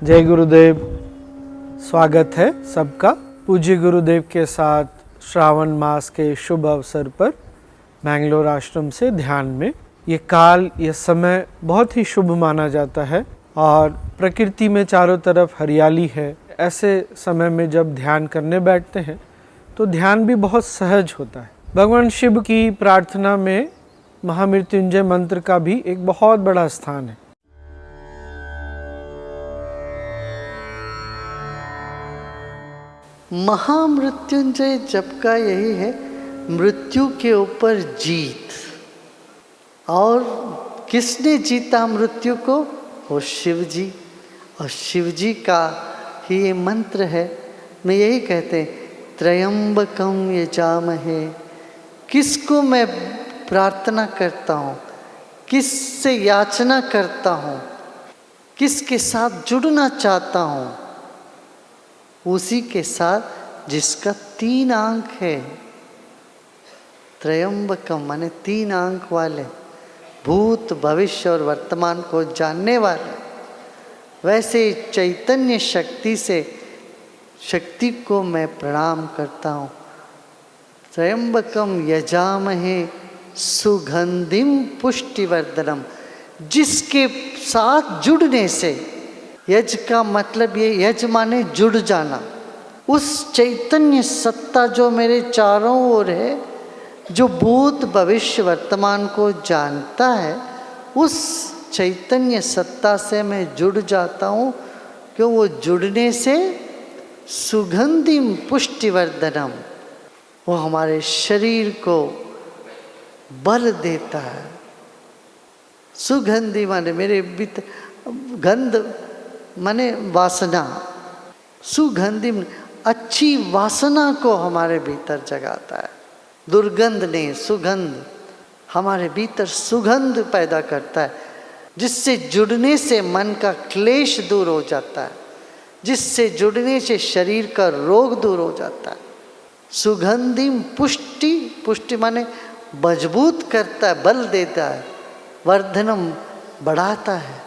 जय गुरुदेव। स्वागत है सबका पूज्य गुरुदेव के साथ श्रावण मास के शुभ अवसर पर मैंगलोर आश्रम से ध्यान में। ये काल, ये समय बहुत ही शुभ माना जाता है और प्रकृति में चारों तरफ हरियाली है। ऐसे समय में जब ध्यान करने बैठते हैं तो ध्यान भी बहुत सहज होता है। भगवान शिव की प्रार्थना में महामृत्युंजय मंत्र का भी एक बहुत बड़ा स्थान है। महामृत्युंजय जप का यही है, मृत्यु के ऊपर जीत। और किसने जीता मृत्यु को? वो शिव जी। और शिव जी का ही ये मंत्र है। मैं यही कहते हैं, त्रयंबकम यजामहे। किसको मैं प्रार्थना करता हूँ, किससे याचना करता हूँ, किसके साथ जुड़ना चाहता हूँ? उसी के साथ जिसका 3 आंख है। त्रयंबकम माने 3 आंख वाले, भूत भविष्य और वर्तमान को जानने वाले। वैसे चैतन्य शक्ति को मैं प्रणाम करता हूँ। त्रयंबकम यजामहे सुगंधिम पुष्टिवर्धनम। जिसके साथ जुड़ने से, यज का मतलब ये, यज माने जुड़ जाना। उस चैतन्य सत्ता जो मेरे चारों ओर है, जो भूत भविष्य वर्तमान को जानता है, उस चैतन्य सत्ता से मैं जुड़ जाता हूँ। क्यों? वो जुड़ने से सुगंधिम पुष्टिवर्धनम, वो हमारे शरीर को बल देता है। सुगंधि माने मेरे भीतर, गंध माने वासना, सुगंधि अच्छी वासना को हमारे भीतर जगाता है। दुर्गंध नहीं, सुगंध हमारे भीतर सुगंध पैदा करता है, जिससे जुड़ने से मन का क्लेश दूर हो जाता है, जिससे जुड़ने से शरीर का रोग दूर हो जाता है। सुगंधिम पुष्टि माने मजबूत करता है, बल देता है। वर्धनम बढ़ाता है।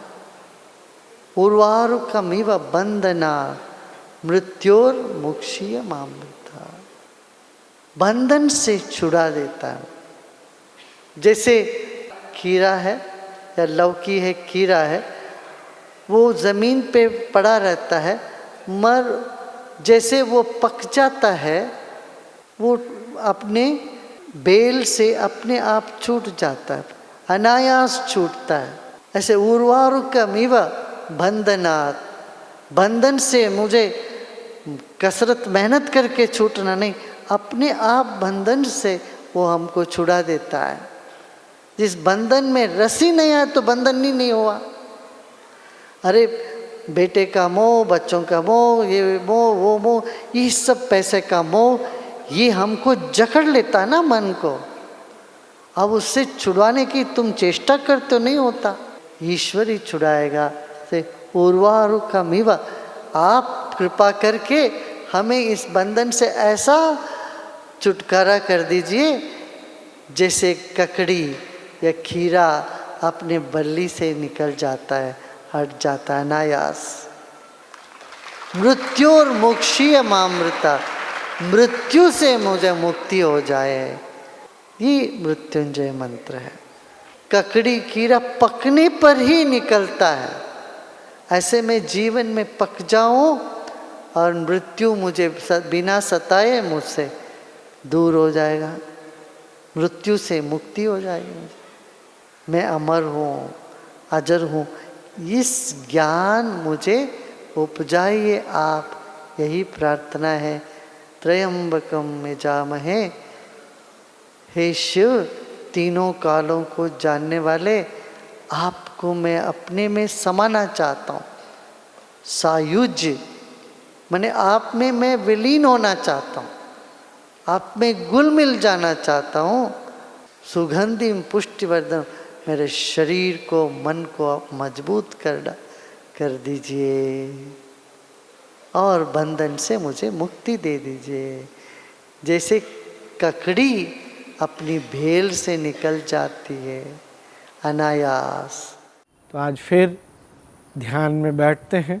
उर्वारुकमिव बंधना मृत्योर मोक्षीय मामृता। बंधन से छुड़ा देता है। जैसे खीरा है या लौकी है, खीरा है, वो ज़मीन पे पड़ा रहता है, जैसे वो पक जाता है, वो अपने बेल से अपने आप छूट जाता है, अनायास छूटता है। ऐसे उर्वारुकमिव बंधनात्, बंधन से मुझे कसरत मेहनत करके छूटना नहीं, अपने आप बंधन से वो हमको छुड़ा देता है। जिस बंधन में रस्सी नहीं आए तो बंधन ही नहीं हुआ। अरे बेटे का मोह, बच्चों का मोह, ये मोह, वो मोह, ये सब पैसे का मोह, ये हमको जकड़ लेता है ना मन को। अब उससे छुड़वाने की तुम चेष्टा करते हो, नहीं होता, ईश्वर ही छुड़ाएगा। से उर्वारुकमिव, आप कृपा करके हमें इस बंधन से ऐसा छुटकारा कर दीजिए जैसे ककड़ी या खीरा अपने बल्ली से निकल जाता है, हट जाता है अनायास। मृत्योर मोक्षीय मामृता, मृत्यु से मुझे मुक्ति हो जाए, ये मृत्युंजय मंत्र है। ककड़ी खीरा पकने पर ही निकलता है। ऐसे में जीवन में पक जाऊं और मृत्यु मुझे बिना सताए मुझसे दूर हो जाएगा, मृत्यु से मुक्ति हो जाएगी। मैं अमर हूँ, अजर हूँ, इस ज्ञान मुझे उपजाइए आप, यही प्रार्थना है। त्रयंबकम यजामहे। हे शिव, तीनों कालों को जानने वाले, आपको मैं अपने में समाना चाहता हूँ। सायुज्य माने आप में मैं विलीन होना चाहता हूँ, आप में घुल मिल जाना चाहता हूँ। सुगंधिम पुष्टिवर्धन, मेरे शरीर को, मन को आप मजबूत कर दीजिए और बंधन से मुझे मुक्ति दे दीजिए। जैसे ककड़ी अपनी भेल से निकल जाती है अनायास। तो आज फिर ध्यान में बैठते हैं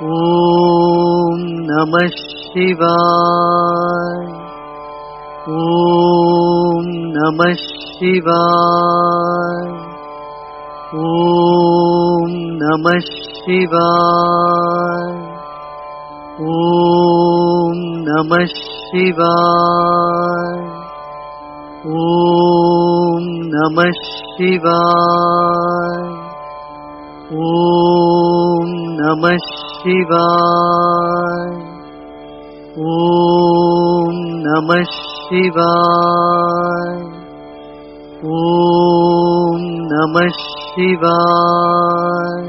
ॐ नमः शिवाय। ॐ नमः शिवाय। ॐ नमः शिवाय। ॐ नमः शिवाय। ॐ नमः शिवाय। ॐ नमः शिवाय। ॐ नमः शिवाय। ॐ नमः शिवाय।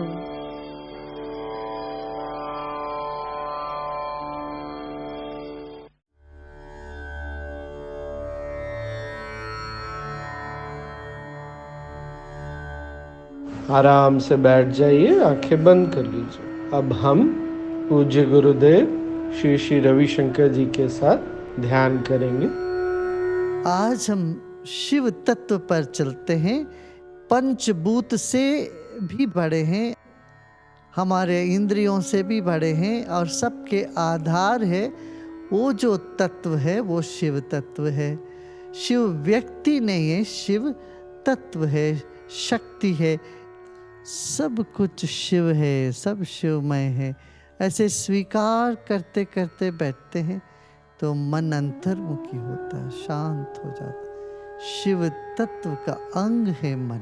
आराम से बैठ जाइए, आंखें बंद कर लीजिए। अब हम पूज्य गुरुदेव श्री श्री रविशंकर जी के साथ ध्यान करेंगे। आज हम शिव तत्व पर चलते हैं। पंचभूत से भी बड़े हैं, हमारे इंद्रियों से भी बड़े हैं, और सबके आधार है वो जो तत्व है वो शिव तत्व है। शिव व्यक्ति नहीं है, शिव तत्व है, शक्ति है, सब कुछ शिव है, सब शिवमय है। ऐसे स्वीकार करते करते बैठते हैं तो मन अंतर्मुखी होता है, शांत हो जाता है। शिव तत्व का अंग है मन।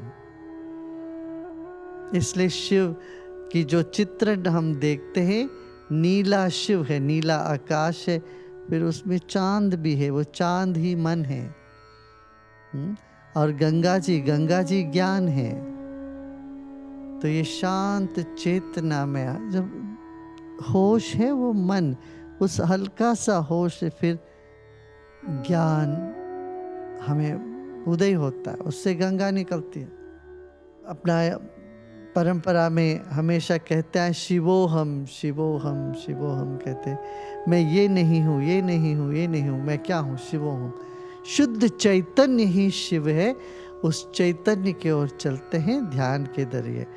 इसलिए शिव की जो चित्रण हम देखते हैं, नीला शिव है, नीला आकाश है, फिर उसमें चांद भी है, वो चांद ही मन है। और गंगा जी ज्ञान है। तो ये शांत चेतना में जब होश है वो मन, उस हल्का सा होश से फिर ज्ञान हमें उदय होता है, उससे गंगा निकलती है। अपना परंपरा में हमेशा कहते हैं शिवोहम शिवोहम शिवोहम, कहते हैं मैं ये नहीं हूँ, ये नहीं हूँ, ये नहीं हूँ, मैं क्या हूँ? शिवोहम। शुद्ध चैतन्य ही शिव है। उस चैतन्य की ओर चलते हैं ध्यान के जरिए।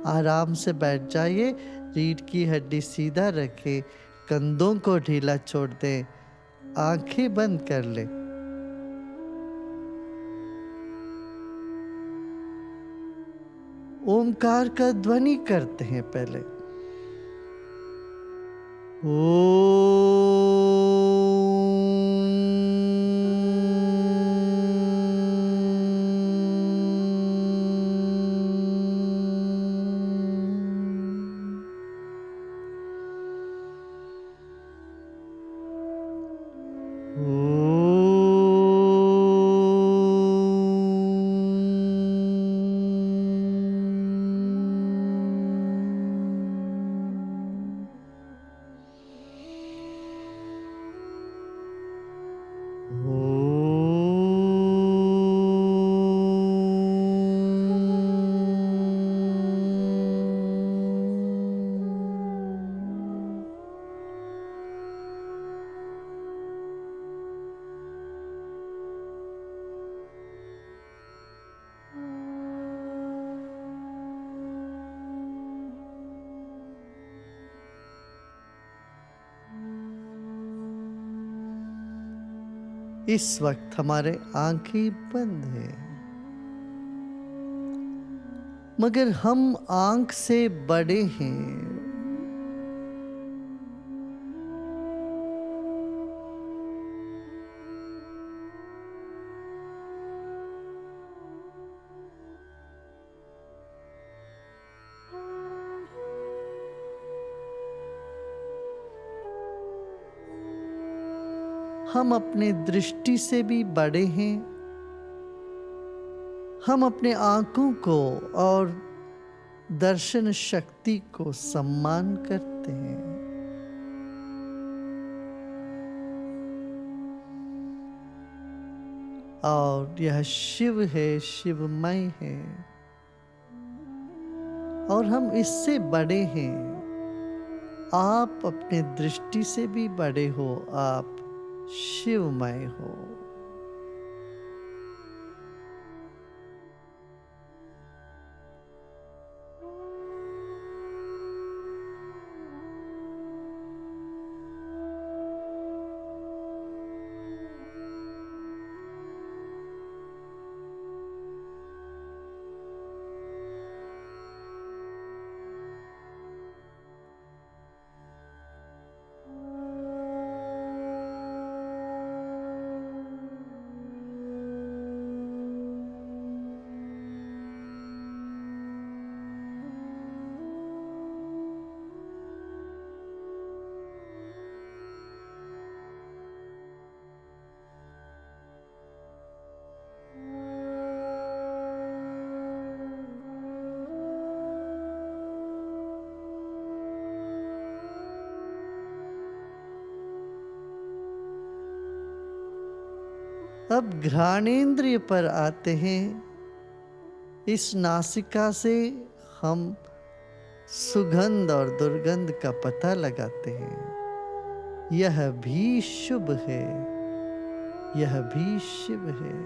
आराम से बैठ जाइए, रीढ़ की हड्डी सीधा रखें, कंधों को ढीला छोड़ दें, आंखें बंद कर ले। ओमकार का ध्वनि करते हैं पहले। इस वक्त हमारे आंखें बंद है, मगर हम आंख से बड़े हैं। हम अपने दृष्टि से भी बड़े हैं। हम अपने आंखों को और दर्शन शक्ति को सम्मान करते हैं। और यह शिव है, शिवमय है, और हम इससे बड़े हैं। आप अपने दृष्टि से भी बड़े हो, आप शिवमय हो। अब घ्राणेंद्रिय पर आते हैं। इस नासिका से हम सुगंध और दुर्गंध का पता लगाते हैं। यह भी शुभ है, यह भी शिव है,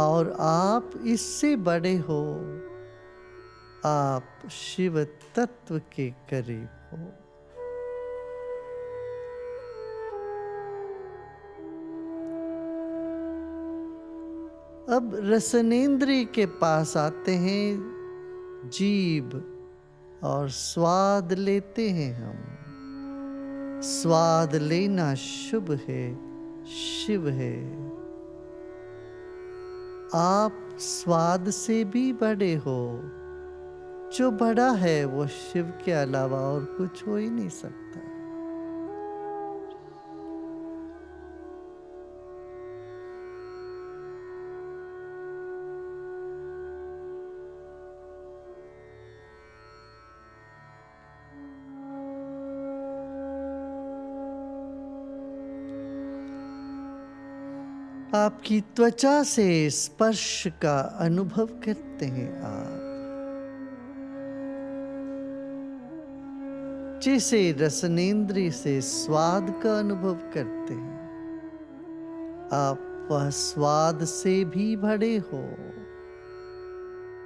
और आप इससे बड़े हो, आप शिव तत्व के करीब हो। अब रसनेंद्रिय के पास आते हैं। जीभ और स्वाद लेते हैं हम। स्वाद लेना शुभ है, शिव है। आप स्वाद से भी बड़े हो। जो बड़ा है वो शिव के अलावा और कुछ हो ही नहीं सकता। आपकी त्वचा से स्पर्श का अनुभव करते हैं आप। जैसे रसनेंद्रिय से स्वाद का अनुभव करते हैं, आप वह स्वाद से भी बड़े हो,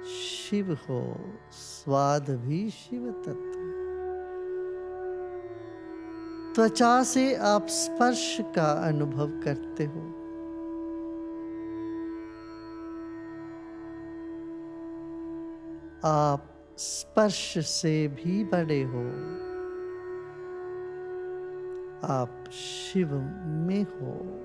शिव हो। स्वाद भी शिव तत्व है। त्वचा से आप स्पर्श का अनुभव करते हो। आप स्पर्श से भी बड़े हो। आप शिव में हो।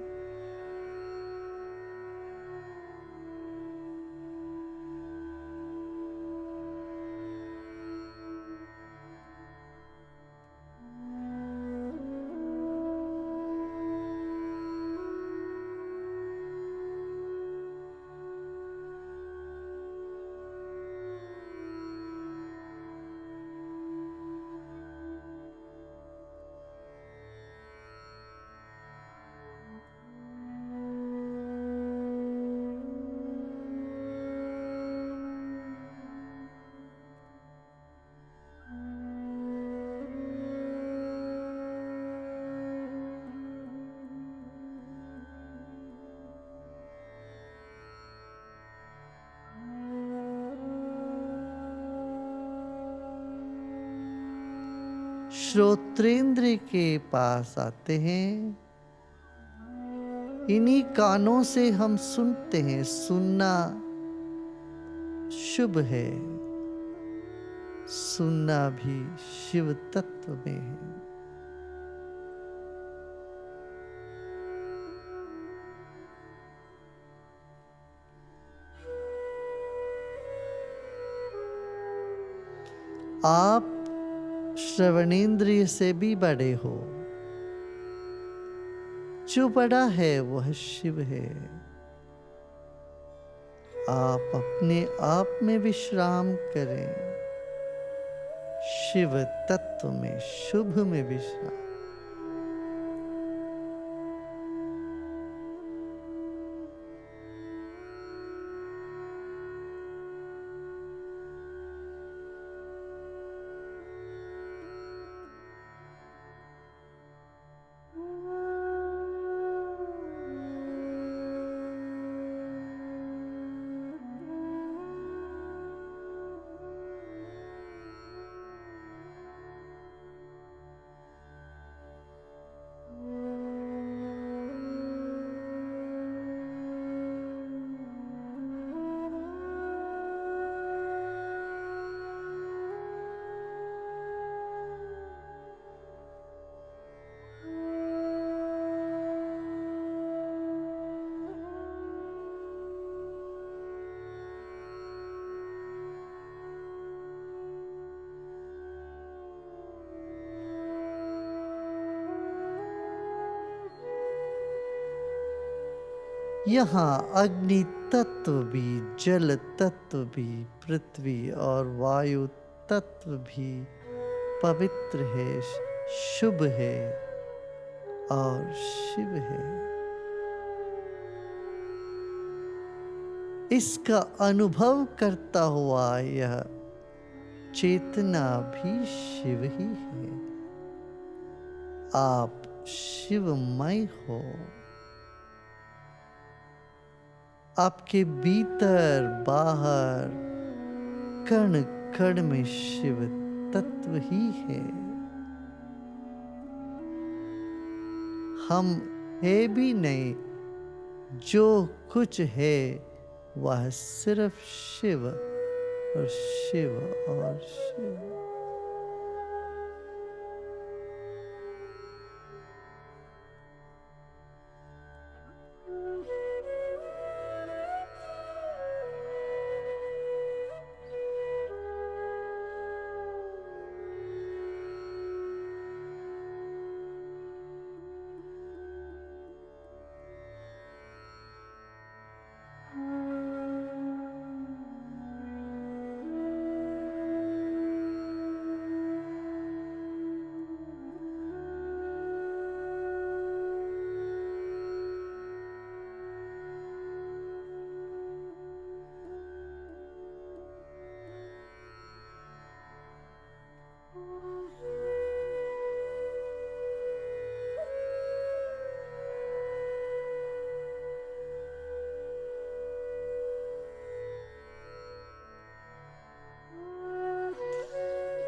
श्रोत्रेंद्र के पास आते हैं। इन्हीं कानों से हम सुनते हैं। सुनना शुभ है, सुनना भी शिव तत्व में है। आप श्रवणेंद्रिय से भी बड़े हो। जो बड़ा है वह शिव है। आप अपने आप में विश्राम करें। शिव तत्व में, शुभ में विश्राम। यहाँ अग्नि तत्व भी, जल तत्व भी, पृथ्वी और वायु तत्व भी पवित्र है, शुभ है और शिव है। इसका अनुभव करता हुआ यह चेतना भी शिव ही है। आप शिवमय हो। आपके भीतर बाहर कण कण में शिव तत्व ही है। हम है भी नहीं, जो कुछ है वह सिर्फ शिव और शिव और शिव।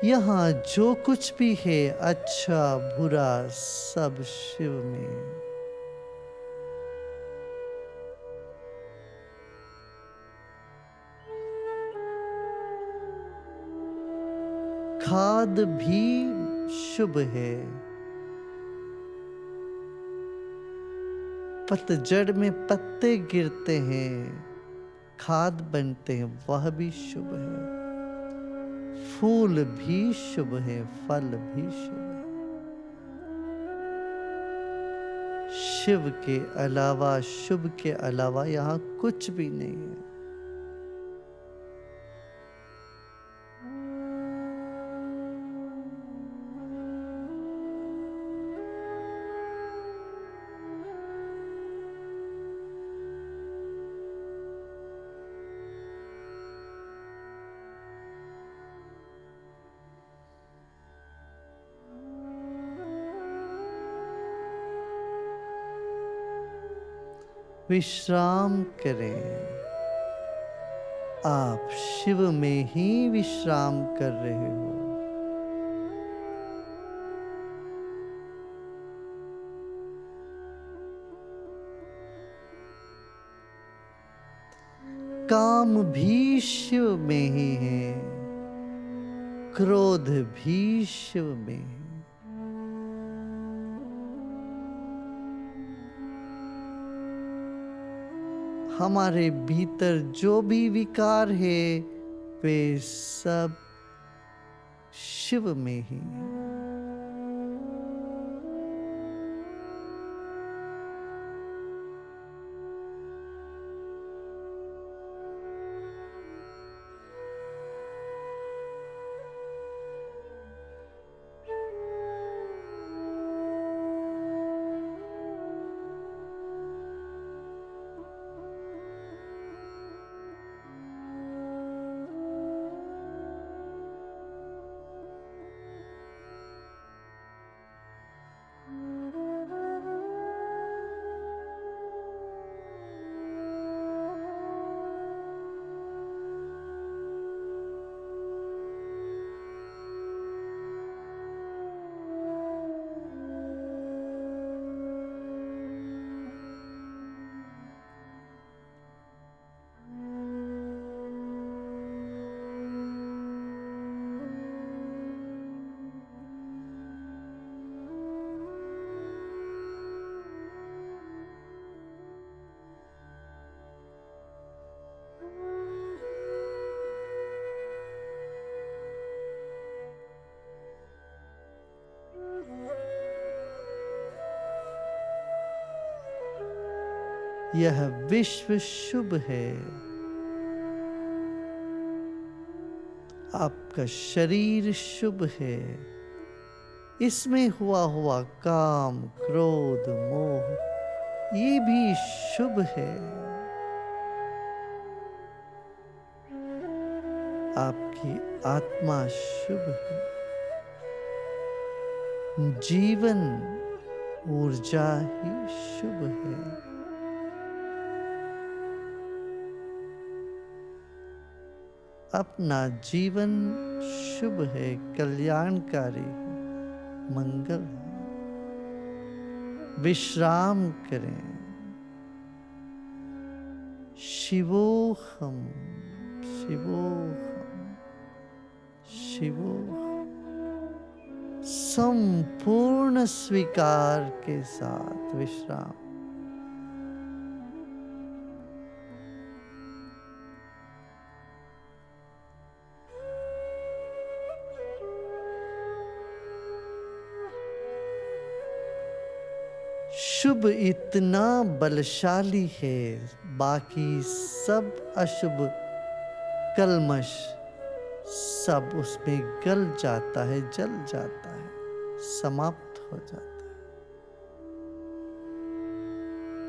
यहाँ जो कुछ भी है, अच्छा बुरा, सब शिव में। खाद भी शुभ है। पतझड़ में पत्ते गिरते हैं, खाद बनते हैं, वह भी शुभ है। फूल भी शुभ है, फल भी शुभ है। शिव के अलावा, शुभ के अलावा यहाँ कुछ भी नहीं है। विश्राम करें। आप शिव में ही विश्राम कर रहे हो। काम भी शिव में ही है, क्रोध भी शिव में है। हमारे भीतर जो भी विकार है, वे सब शिव में ही है। यह विश्व शुभ है। आपका शरीर शुभ है। इसमें हुआ हुआ काम, क्रोध, मोह, ये भी शुभ है। आपकी आत्मा शुभ है, जीवन ऊर्जा ही शुभ है। अपना जीवन शुभ है, कल्याणकारी है, मंगल है। विश्राम करें। शिवोहम शिवोहम शिवोहम। संपूर्ण स्वीकार के साथ विश्राम। शुभ इतना बलशाली है, बाकी सब अशुभ कल्मश सब उसमें गल जाता है, जल जाता है, समाप्त हो जाता है।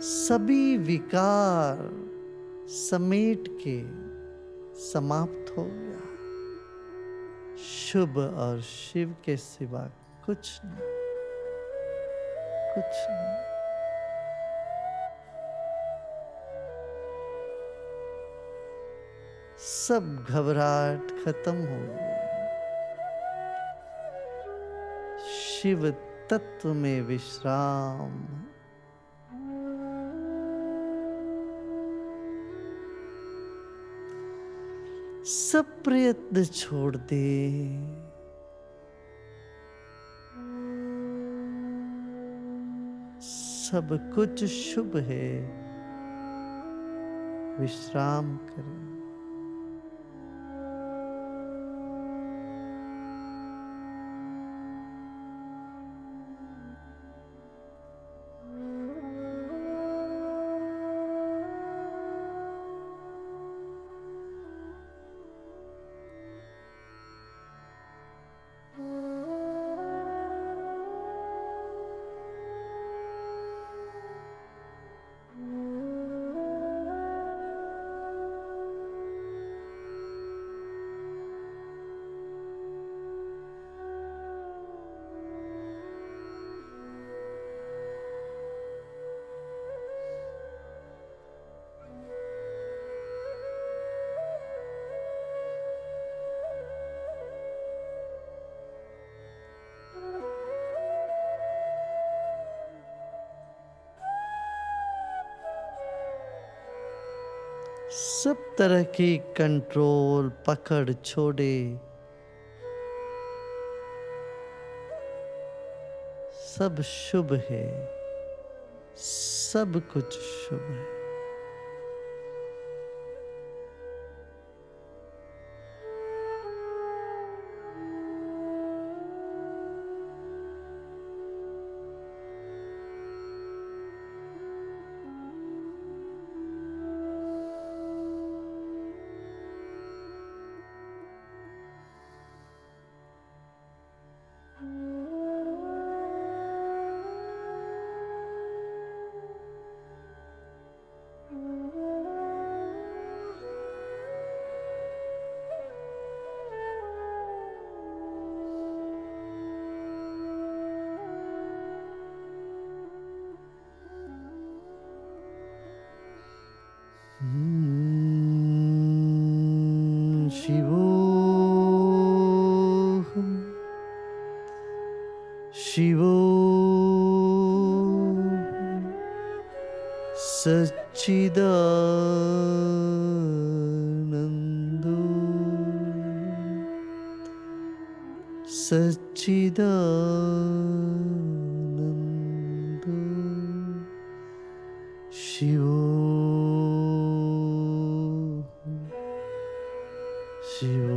सभी विकार समेट के समाप्त हो गया। शुभ और शिव के सिवा कुछ नहीं, कुछ नहीं। सब घबराहट खत्म हो गई। शिव तत्व में विश्राम। सब प्रयत्न छोड़ दे। सब कुछ शुभ है। विश्राम करें। सब तरह की कंट्रोल पकड़ छोड़े। सब शुभ है। सब कुछ शुभ है। शिवोहम शिवोहम सच्चिदानंदो सच्चिदानंदो शिवोहम शिवोहम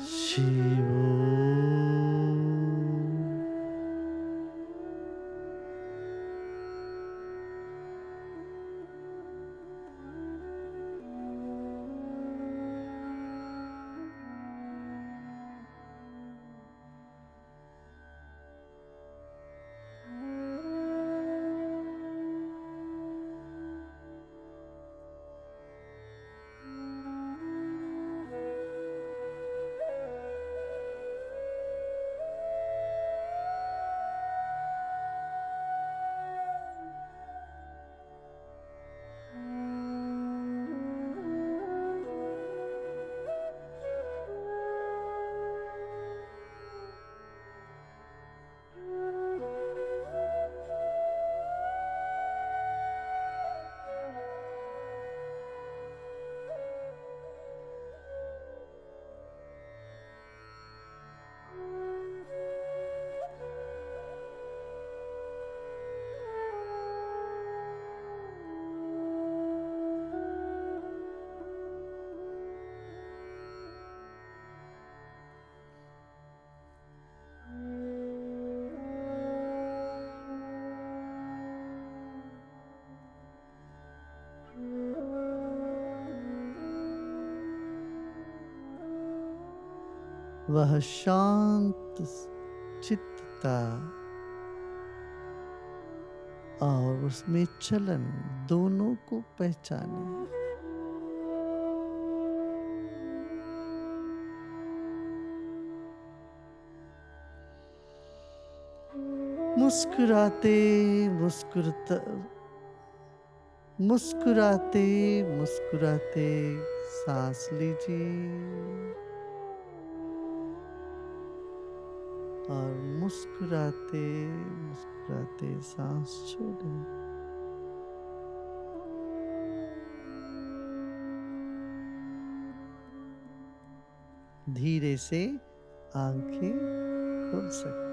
शिवोहम। वह शांत चित्तता और उसमें चलन दोनों को पहचाने। मुस्कुराते मुस्कुराते मुस्कुराते मुस्कुराते सांस लीजिए और मुस्कुराते मुस्कुराते सांस छोड़ें। धीरे से आंखें खुल सकती।